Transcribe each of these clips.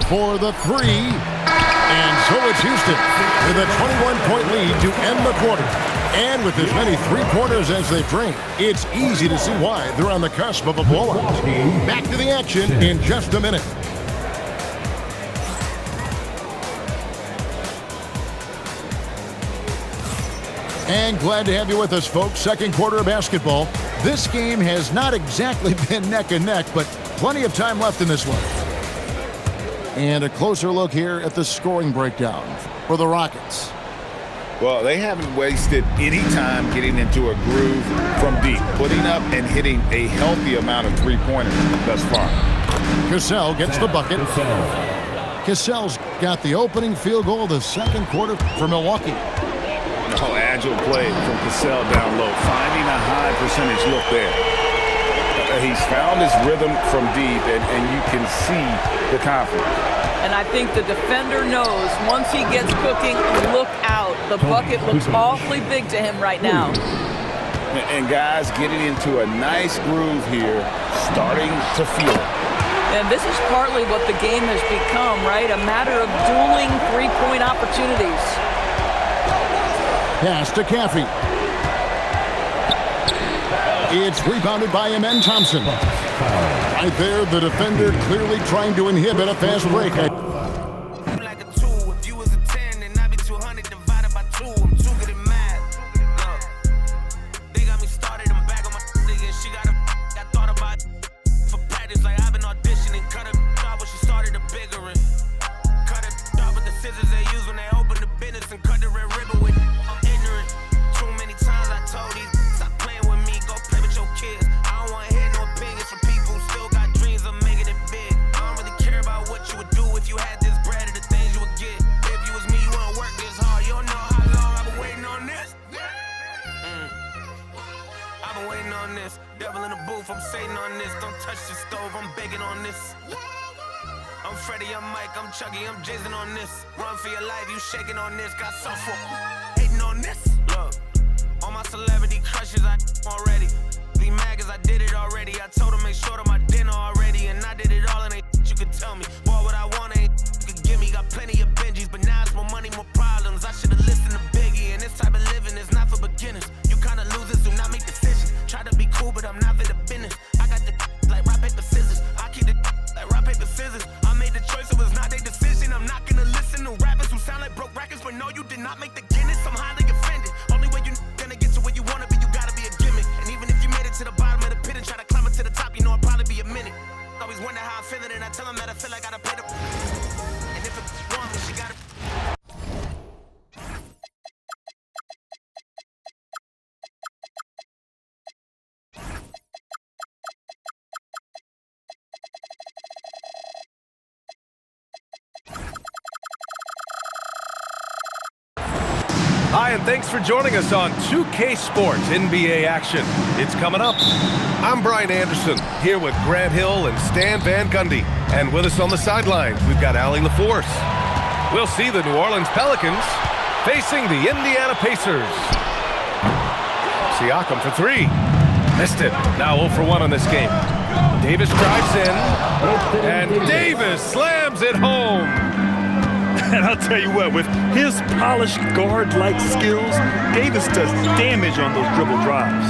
for the three. And so it's Houston with a 21-point lead to end the quarter. And with as many three-pointers as they bring, it's easy to see why they're on the cusp of a blowout. Back to the action in just a minute. And glad to have you with us, folks. Second quarter of basketball. This game has not exactly been neck and neck, but plenty of time left in this one. And a closer look here at the scoring breakdown for the Rockets. Well, they haven't wasted any time getting into a groove from deep, putting up and hitting a healthy amount of three-pointers thus far. Cassell gets the bucket. Cassell's got the opening field goal of the second quarter for Milwaukee. Oh, agile play from Cassell down low, finding a high percentage look there. He's found his rhythm from deep, and you can see the confidence. And I think the defender knows once he gets cooking, look out. The bucket looks awfully big to him right now. And guys getting into a nice groove here, starting to feel it. And this is partly what the game has become, right? A matter of dueling three-point opportunities. Pass to Caffey. It's rebounded by Amen Thompson. Right there, the defender clearly trying to inhibit a fast break. Shaking on this, got some for hating on this. Look, all my celebrity crushes, I already. Be mad cause I did it already. I told them make sure to my dinner already. And I did it all and ain't you could tell me. Boy, what I want ain't you could give me. Got plenty of Benjis, but now it's more money, more problems. I should've listened to Biggie. And this type of living is not for beginners. You kinda losers do not make decisions. Try to be cool, but I'm not for the business. I got the like rock, paper, scissors. I keep the like rock, paper, scissors. I made the choice, it was not their decision. I'm not gonna listen to rappers who sound like broke records, but no, you did not make the Guinness. I'm highly offended. Only way you gonna get to where you wanna be, you gotta be a gimmick. And even if you made it to the bottom of the pit and try to climb it to the top, you know it'll probably be a minute. Always wonder how I feel it, and I tell them that I feel like I gotta pay the. And if it want me, she gotta. Hi, and thanks for joining us on 2K Sports NBA action. It's coming up. I'm Brian Anderson, here with Grant Hill and Stan Van Gundy. And with us on the sidelines, we've got Allie LaForce. We'll see the New Orleans Pelicans facing the Indiana Pacers. Siakam for three. Missed it. Now 0 for 1 on this game. Davis drives in, and Davis slams it home. And I'll tell you what, with his polished guard-like skills, Davis does damage on those dribble drives.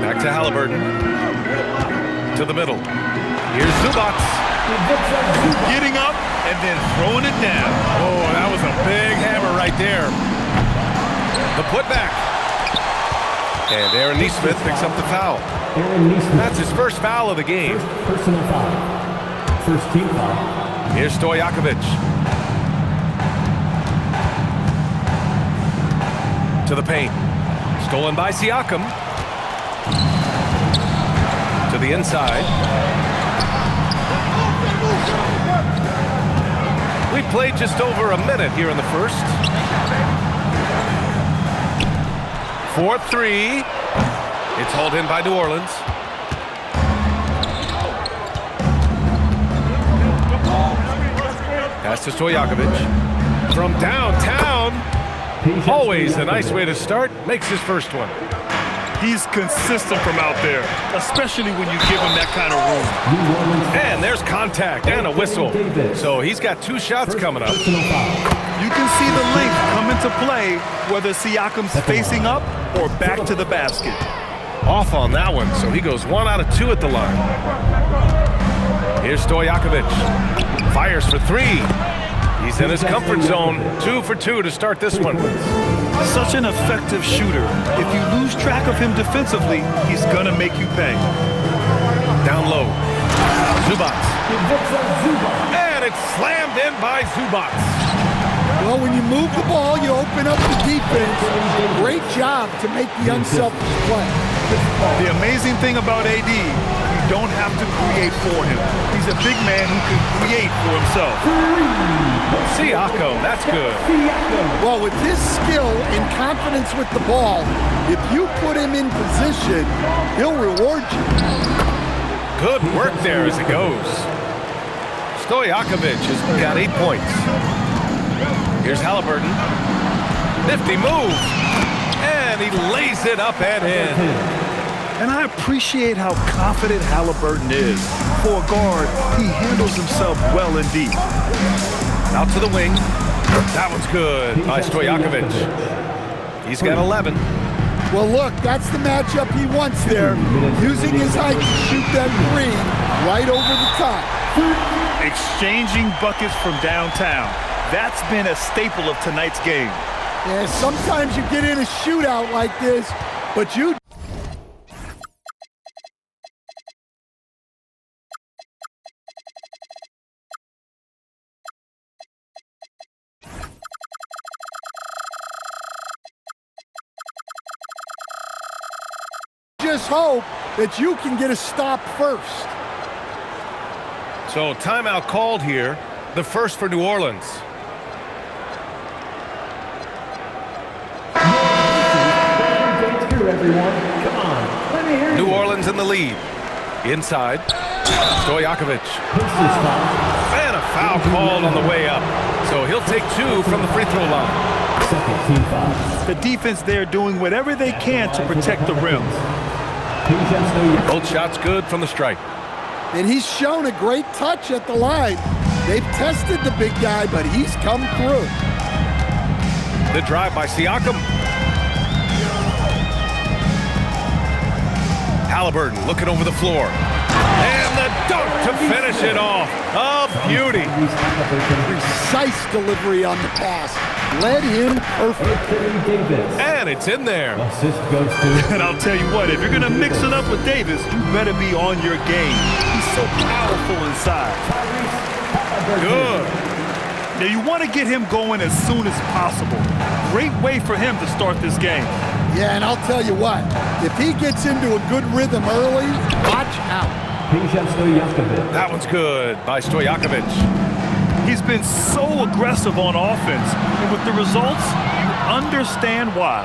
Back to Halliburton. To the middle. Here's Zubac. Getting up and then throwing it down. Oh, that was a big hammer right there. The putback. And Aaron Nesmith picks up the foul. That's his first foul of the game. Personal foul. First team foul. Here's Stojakovic. To the paint. Stolen by Siakam. To the inside. We played just over a minute here in the first. 4-3. It's hauled in by New Orleans. Pass to Stojakovic. From downtown. Always a nice way to start. Makes his first one. He's consistent from out there, especially when you give him that kind of room. And there's contact and a whistle. So he's got 2 shots coming up. You can see the length come into play, whether Siakam's facing up or back to the basket. Off on that one, so he goes 1 out of 2 at the line. Here's Stojakovic. Fires for 3. He's in his comfort zone. 2 for 2 to start this one. Such an effective shooter. If you lose track of him defensively, he's gonna make you pay. Down low. Zubac. And it's slammed in by Zubac. Well, when you move the ball, you open up the defense. Great job to make the unselfish play. The amazing thing about AD, you don't have to create for him. He's a big man who can create for himself. Siakam, that's good. Well, with his skill and confidence with the ball, if you put him in position, he'll reward you. Good work there as it goes. Stojakovic has got 8 points. Here's Halliburton. Nifty move. And he lays it up and in. And I appreciate how confident Halliburton is. For a guard, he handles himself well indeed. Out to the wing. That one's good by Stojakovic. He's got 11. Well, look, that's the matchup he wants there. Using his height to shoot that 3 right over the top. Exchanging buckets from downtown. That's been a staple of tonight's game. Yeah, sometimes you get in a shootout like this, but you... just hope that you can get a stop first. So timeout called here, the first for New Orleans. New Orleans in the lead. Inside, Stojakovic. And a foul called on the way up. So he'll take 2 from the free throw line. The defense there doing whatever they can to protect the rim. Both shots good from the stripe. And he's shown a great touch at the line. They've tested the big guy, but he's come through. The drive by Siakam. Halliburton looking over the floor. And the dunk to finish it off. A beauty. Precise delivery on the pass. Led him perfect. And it's in there. And I'll tell you what, if you're going to mix it up with Davis, you better be on your game. He's so powerful inside. Good. Now you want to get him going as soon as possible. Great way for him to start this game. Yeah, and I'll tell you what, if he gets into a good rhythm early, watch out. That one's good by Stojakovic. He's been so aggressive on offense, and with the results, you understand why.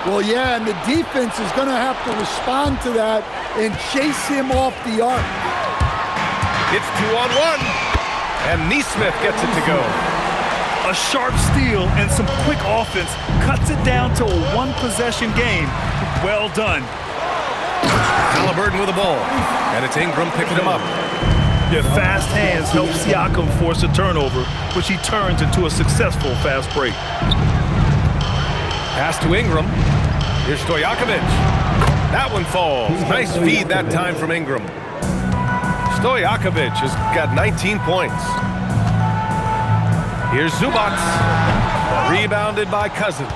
Well, yeah, and the defense is going to have to respond to that and chase him off the arc. It's 2-on-1, and Nesmith gets it to go. A sharp steal and some quick offense cuts it down to a 1-possession game. Well done. Halliburton with the ball, and it's Ingram picking him up. Their fast hands help Siakam force a turnover, which he turns into a successful fast break. Pass to Ingram. Here's Stojakovic. That one falls. Nice feed that time from Ingram. Stojakovic has got 19 points. Here's Zubac. Rebounded by Cousins.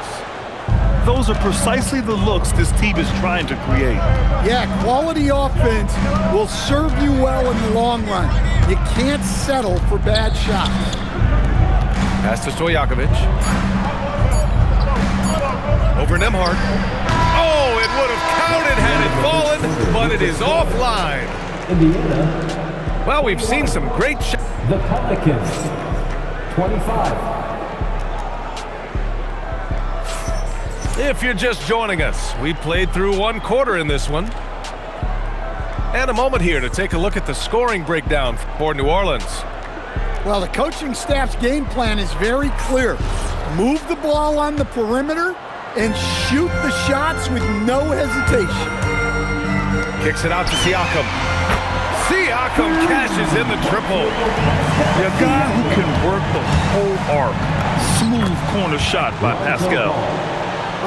Those are precisely the looks this team is trying to create. Yeah, quality offense will serve you well in the long run. You can't settle for bad shots. Pass to Stojakovic. Over Nembhard. Oh, it would have counted had it fallen, but it is offline. Indiana. Well, we've seen some great shots. The Pelicans, 25. If you're just joining us, we played through 1 quarter in this one. And a moment here to take a look at the scoring breakdown for New Orleans. Well, the coaching staff's game plan is very clear. Move the ball on the perimeter and shoot the shots with no hesitation. Kicks it out to Siakam. Siakam cashes in the triple. A guy who can work the whole arc. Smooth corner shot by Pascal.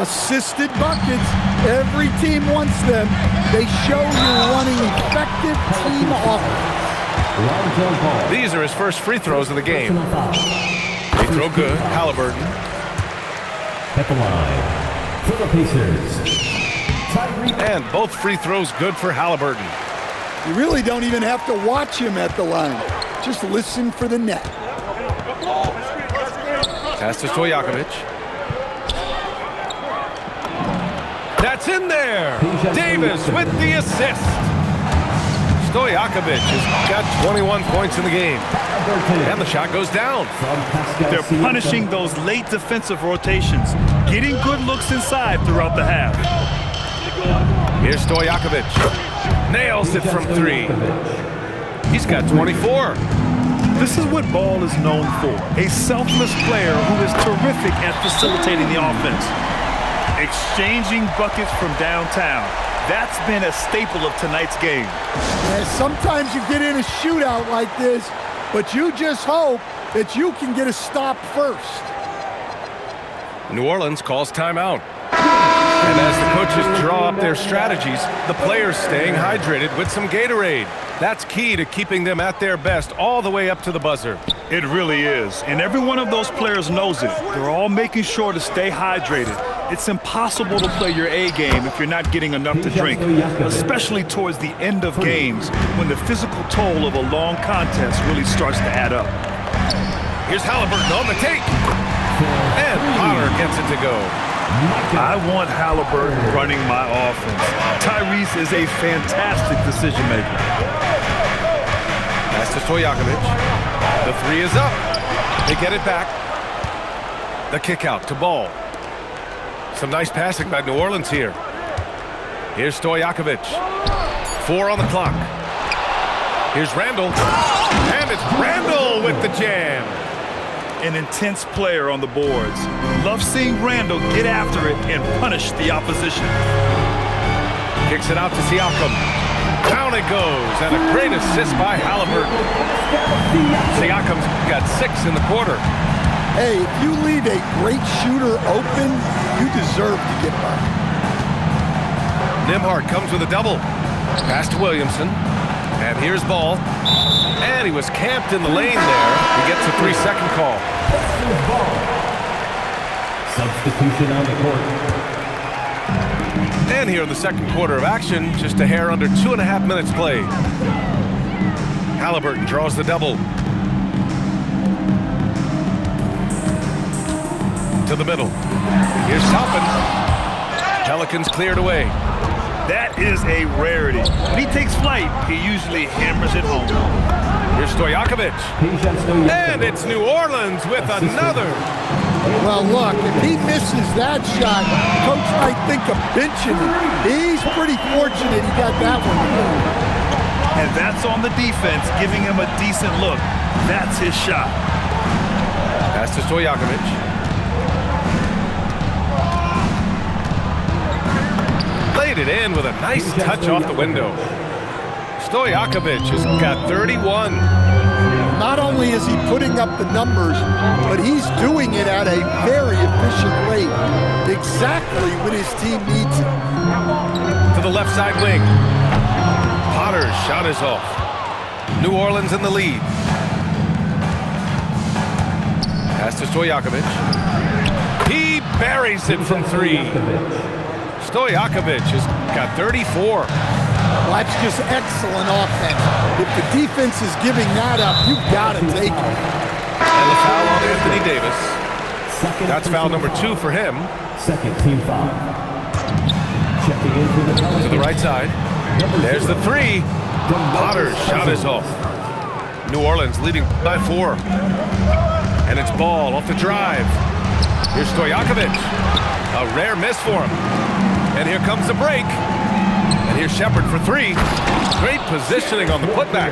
Assisted buckets. Every team wants them. They show you're running effective team offense. These are his first free throws of the game. Free throw good. Halliburton. At the line for the Pacers. And both free throws good for Halliburton. You really don't even have to watch him at the line. Just listen for the net. Pass to Stojakovic. That's in there. Davis with the assist. Stojakovic has got 21 points in the game. And the shot goes down. They're punishing those late defensive rotations, getting good looks inside throughout the half. Here's Stojakovic. Nails it from three. He's got 24. This is what Ball is known for, a selfless player who is terrific at facilitating the offense. Exchanging buckets from downtown. That's been a staple of tonight's game. Yeah, sometimes you get in a shootout like this, but you just hope that you can get a stop first. New Orleans calls timeout. And as the coaches draw up their strategies, the players staying hydrated with some Gatorade. That's key to keeping them at their best all the way up to the buzzer. It really is. And every one of those players knows it. They're all making sure to stay hydrated. It's impossible to play your A game if you're not getting enough to drink, especially towards the end of games when the physical toll of a long contest really starts to add up. Here's Halliburton on the take. And Potter gets it to go. I want Halliburton running my offense. Tyrese is a fantastic decision maker. Pass to Stojakovic. The three is up. They get it back. The kick out to Ball. Some nice passing by New Orleans here. Here's Stojakovic. 4 on the clock. Here's Randall. And it's Randall with the jam. An intense player on the boards. Love seeing Randall get after it and punish the opposition. Kicks it out to Siakam. Down it goes, and a great assist by Halliburton. Siakam's got 6 in the quarter. Hey, if you leave a great shooter open, you deserve to get by. Nembhard comes with a double. Pass to Williamson. And here's Ball. And he was camped in the lane there. He gets a 3-second call. Substitution on the court. And here in the second quarter of action, just a hair under 2.5 minutes played. Halliburton draws the double. To the middle. Here's Toppin. Pelicans cleared away. That is a rarity. When he takes flight, he usually hammers it home. Here's Stojakovic. And it's New Orleans with another. Well, look, if he misses that shot, coach might think of benching him. He's pretty fortunate he got that one. And that's on the defense, giving him a decent look. That's his shot. Pass to Stojakovic. Laid it in with a nice touch off the window. Stojakovic has got 31. Not only is he putting up the numbers, but he's doing it at a very efficient rate. Exactly when his team needs it. To the left side wing. Potter's shot is off. New Orleans in the lead. Pass to Stojakovic. He buries it from 3. Stojakovic has got 34. Well, that's just excellent offense. If the defense is giving that up, you've got to take it. And the foul on Anthony Davis. That's foul number 2 for him. Second team foul. Checking into the Pelicans. To the right side. There's the 3. Potter's shot is off. New Orleans leading by 4. And it's Ball off the drive. Here's Stojakovic. A rare miss for him. And here comes the break. And here's Shepard for 3. Great positioning on the putback.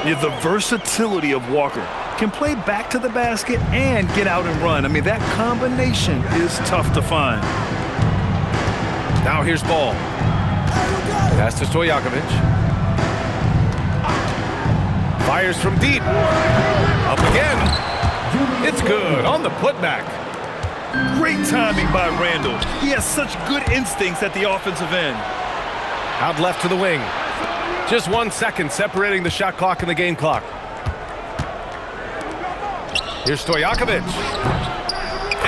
Yeah, the versatility of Walker. can play back to the basket and get out and run. I mean, that combination is tough to find. Now here's ball. Pass to Stojakovic. Fires from deep. Up again. It's good on the putback. Great timing by Randall. He has such good instincts at the offensive end. Out left to the wing. Just 1 second separating the shot clock and the game clock. Here's Stojakovic.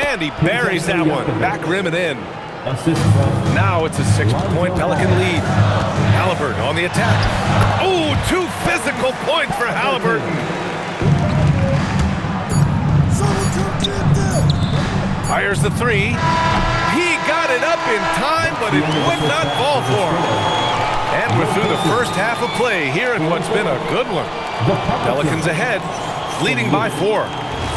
And he buries that one. Back rim and in. Now it's a 6-point Pelican lead. Halliburton on the attack. Oh, 2 physical points for Halliburton. Fires the 3. He got it up in time, but it would not fall for him. And we're through the first half of play here in what's been a good one. Pelicans ahead, leading by 4.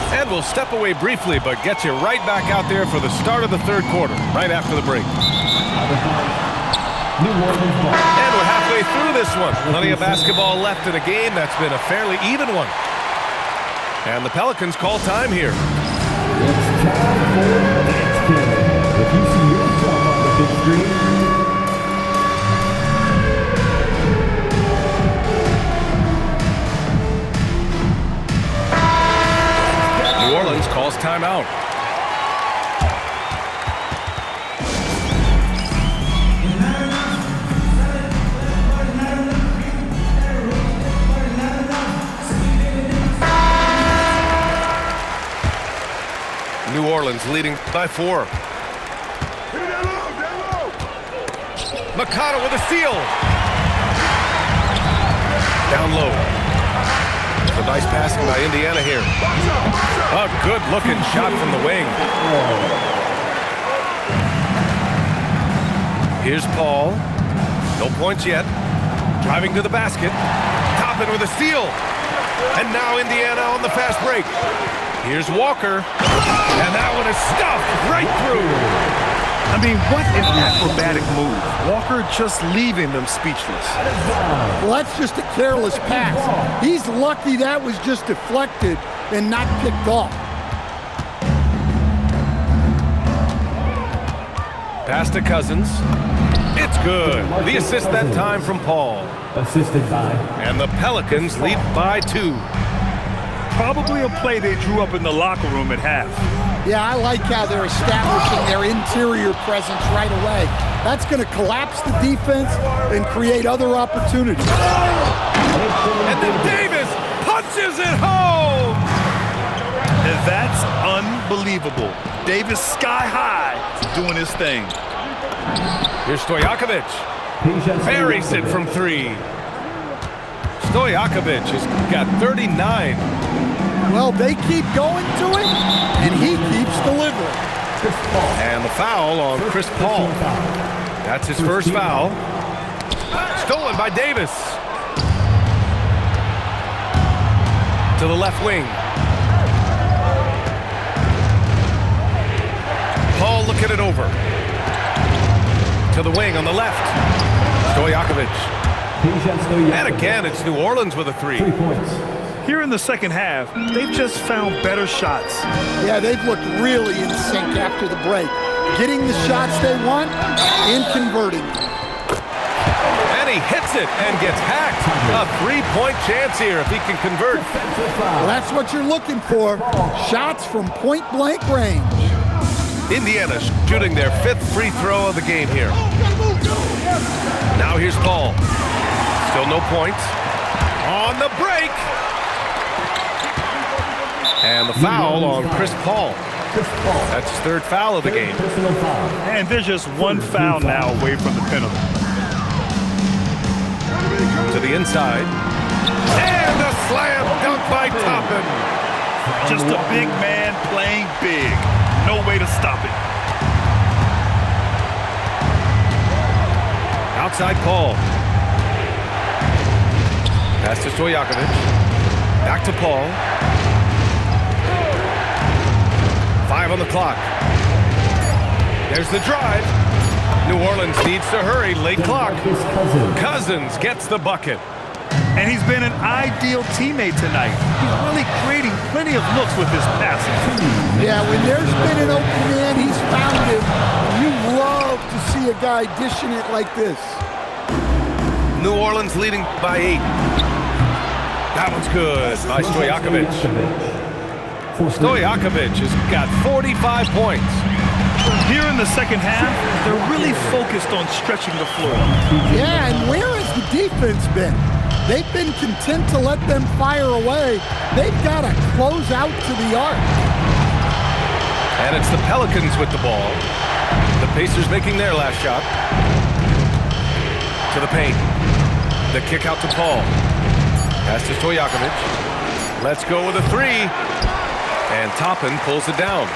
And we'll step away briefly, but get you right back out there for the start of the third quarter, right after the break. And we're halfway through this one. Plenty of basketball left in a game that's been a fairly even one. And the Pelicans call time here. It's time for the next game. If you see yourself on the big screen, New Orleans calls timeout. New Orleans leading by 4. Mikata with a steal. Down low. The nice passing by Indiana here. A good-looking shot from the wing. Here's Paul. No points yet. Driving to the basket. Toppin with a steal. And now Indiana on the fast break. Here's Walker. And that one is stuffed right through. I mean, what an acrobatic move. Walker just leaving them speechless. Well, that's just a careless pass. He's lucky that was just deflected and not picked off. Pass to Cousins. It's good. The assist that time from Paul. assisted by. And the Pelicans lead by 2. Probably a play they drew up in the locker room at half. Yeah, I like how they're establishing their interior presence right away. That's going to collapse the defense and create other opportunities. And then Davis punches it home! And that's unbelievable. Davis sky high doing his thing. Here's Stojakovic. Buries it from 3. Stojakovic has got 39. Well, they keep going to him, and he keeps delivering. And the foul on Chris Paul. That's his first foul. Stolen by Davis. To the left wing. Paul looking it over. To the wing on the left. Stojakovic. And again, it's New Orleans with a 3. 3 points. Here in the second half, they've just found better shots. Yeah, they've looked really in sync after the break. Getting the shots they want and converting. And he hits it and gets hacked. A 3-point chance here if he can convert. Well, that's what you're looking for. Shots from point-blank range. Indiana shooting their 5th free throw of the game here. Now here's Paul. Still no points. On the break. And the foul on Chris Paul. That's his 3rd foul of the game. And there's just one foul now away from the penalty. To the inside. And a slam dunk by Toppin. Just a big man playing big. No way to stop it. Outside Paul. Pass to Stojakovic. Back to Paul. 5 on the clock. There's the drive. New Orleans needs to hurry. Late clock. Cousins gets the bucket. And he's been an ideal teammate tonight. He's really creating plenty of looks with his passing. Yeah, when there's been an open man, he's found him. You love to see a guy dishing it like this. New Orleans leading by 8. That one's good by Stojakovic. Stojakovic has got 45 points. Here in the second half, they're really focused on stretching the floor. Yeah, and where has the defense been? They've been content to let them fire away. They've got to close out to the arc. And it's the Pelicans with the ball. The Pacers making their last shot. To the paint. The kick out to Paul. Pass to Stojakovic. Let's go with a 3. And Toppin pulls it down.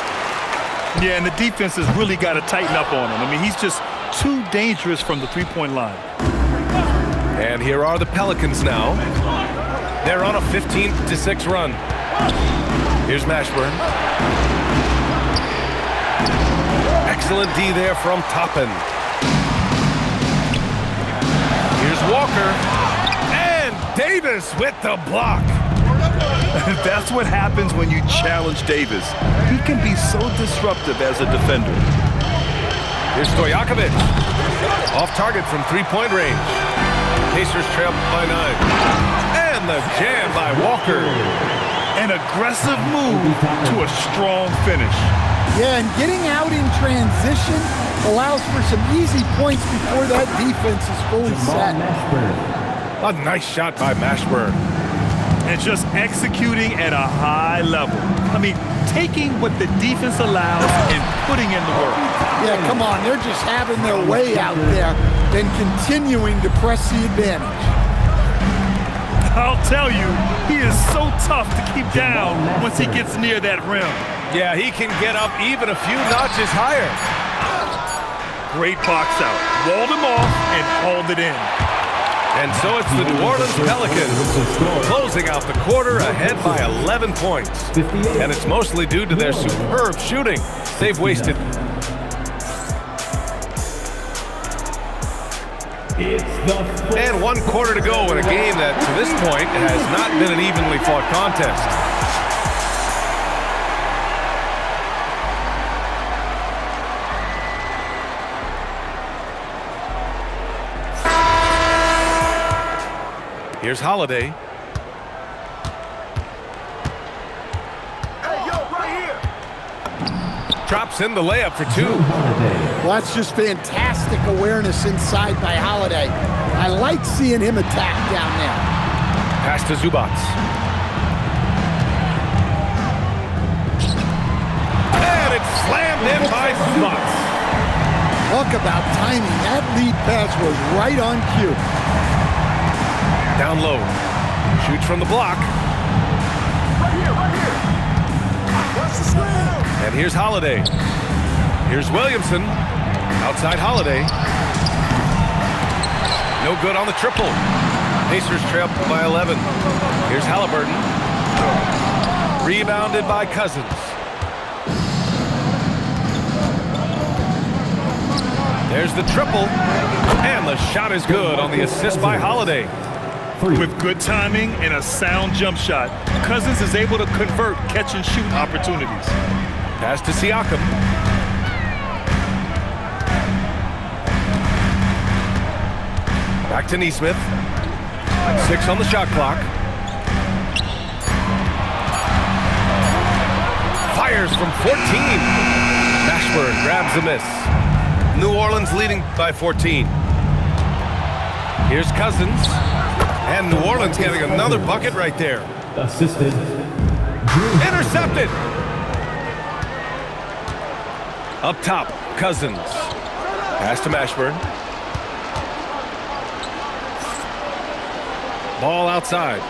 Yeah, and the defense has really got to tighten up on him. I mean, he's just too dangerous from the three-point line. And here are the Pelicans now. They're on a 15-6 run. Here's Mashburn. Excellent D there from Toppin. Here's Walker. And Davis with the block. That's what happens when you challenge Davis. He can be so disruptive as a defender. Here's Stojakovic. Off target from three-point range. Pacers trail by 9. And the jam by Walker. An aggressive move to a strong finish. Yeah, and getting out in transition allows for some easy points before that defense is fully set. A nice shot by Mashburn. And just executing at a high level. I mean, taking what the defense allows and putting in the work. Yeah, come on. They're just having their way out there and continuing to press the advantage. I'll tell you, he is so tough to keep down once he gets near that rim. Yeah, he can get up even a few notches higher. Great box out. Walled him off and hauled it in. And so it's the New Orleans Pelicans closing out the quarter ahead by 11 points. And it's mostly due to their superb shooting. They've wasted. And 1 quarter to go in a game that, to this point, has not been an evenly fought contest. Here's Holiday. Hey, yo, right here. Drops in the layup for 2. Well, that's just fantastic awareness inside by Holiday. I like seeing him attack down there. Pass to Zubac. And it's slammed in by Zubac. Talk about timing. That lead pass was right on cue. Down low. Shoots from the block. Right here, right here. Watch the slam. And here's Holiday. Here's Williamson. Outside Holiday. No good on the triple. Pacers trail by 11. Here's Halliburton. Rebounded by Cousins. There's the triple. And the shot is good on the assist by Holiday. With good timing and a sound jump shot, Cousins is able to convert catch-and-shoot opportunities. Pass to Siakam. Back to Nesmith. 6 on the shot clock. Fires from 14. Mashburn grabs a miss. New Orleans leading by 14. Here's Cousins. And New Orleans getting another bucket right there. Assisted. Intercepted. Up top, Cousins. Pass to Mashburn. Ball outside.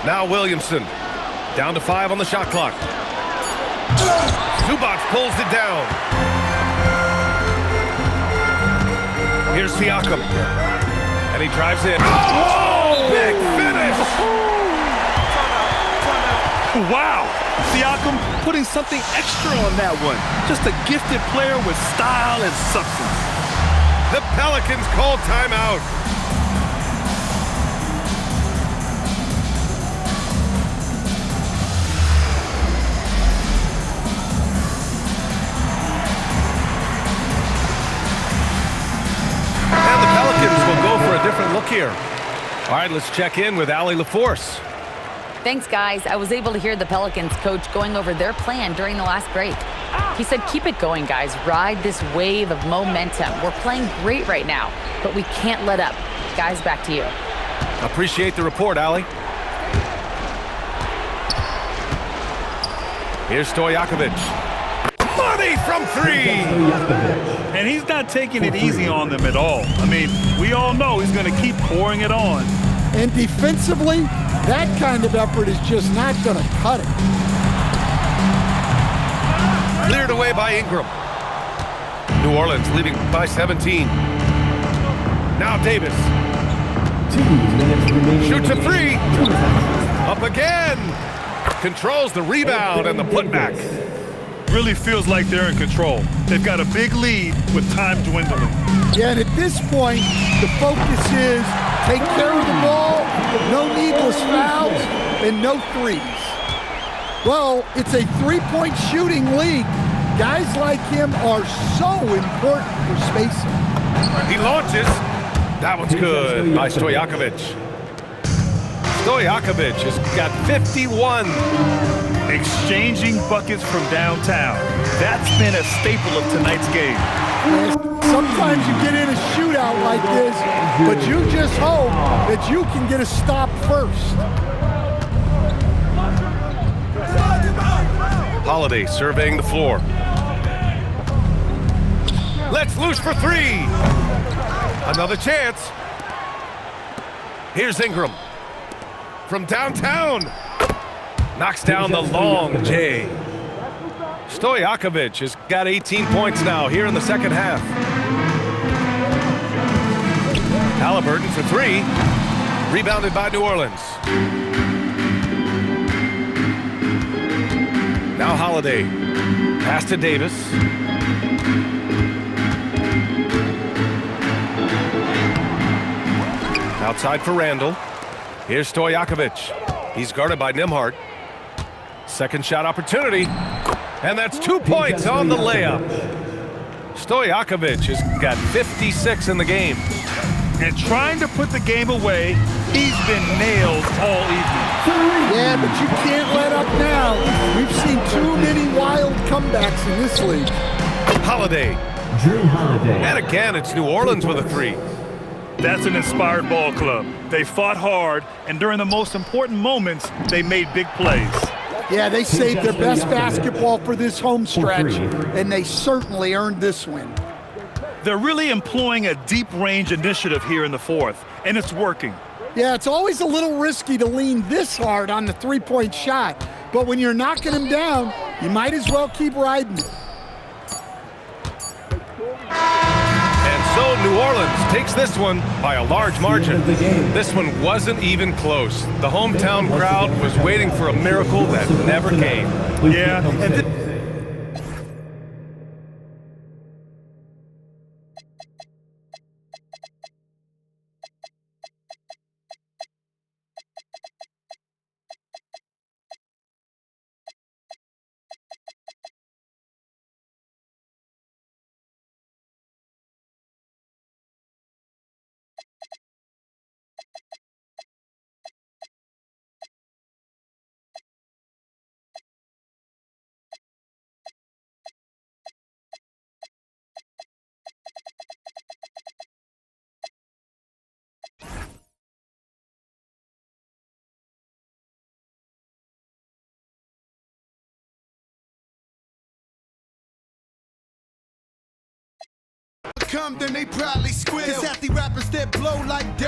Now Williamson. Down to 5 on the shot clock. Zubac pulls it down. Here's Siakam. And he drives in. Oh! Big finish! Wow! Siakam putting something extra on that one. Just a gifted player with style and substance. The Pelicans call timeout. And the Pelicans will go for a different look here. All right, let's check in with Allie LaForce. Thanks, guys. I was able to hear the Pelicans coach going over their plan during the last break. He said, keep it going, guys. Ride this wave of momentum. We're playing great right now, but we can't let up. Guys, back to you. Appreciate the report, Allie. Here's Stojakovic. Money from three! And he's not taking it easy on them at all. I mean, we all know he's going to keep pouring it on. And defensively, that kind of effort is just not going to cut it. Cleared away by Ingram. New Orleans leading by 17. Now Davis. 2 minutes remaining. Shoots a three. Up again. Controls the rebound and the putback. Really feels like they're in control. They've got a big lead with time dwindling. Yeah, and at this point, the focus is take care of the ball, no needless fouls, and no threes. Well, it's a three-point shooting league. Guys like him are so important for spacing. He launches. That one's good by Stojakovic. Stojakovic has got 51. Exchanging buckets from downtown. That's been a staple of tonight's game. Sometimes you get in a shootout like this, but you just hope that you can get a stop first. Holiday surveying the floor. Let's loose for three. Another chance. Here's Ingram. From downtown. Knocks down the long J. Stojakovic has got 18 points now here in the second half. Halliburton for three. Rebounded by New Orleans. Now Holiday. Pass to Davis. Outside for Randall. Here's Stojakovic. He's guarded by Nembhard. Second shot opportunity. And that's 2 points on the layup. Stojakovic has got 56 in the game. And trying to put the game away, he's been nailed all evening. Yeah, but you can't let up now. We've seen too many wild comebacks in this league. Holiday. Drew Holiday. And again, it's New Orleans with a three. That's an inspired ball club. They fought hard, and during the most important moments, they made big plays. Yeah, they saved their best basketball for this home stretch, and they certainly earned this win. They're really employing a deep-range initiative here in the fourth, and it's working. Yeah, it's always a little risky to lean this hard on the three-point shot, but when you're knocking them down, you might as well keep riding it. And so New Orleans takes this one by a large margin. This one wasn't even close. The hometown crowd was waiting for a miracle that never came. Yeah, and Then they probably squeal. Cause at the rappers that blow like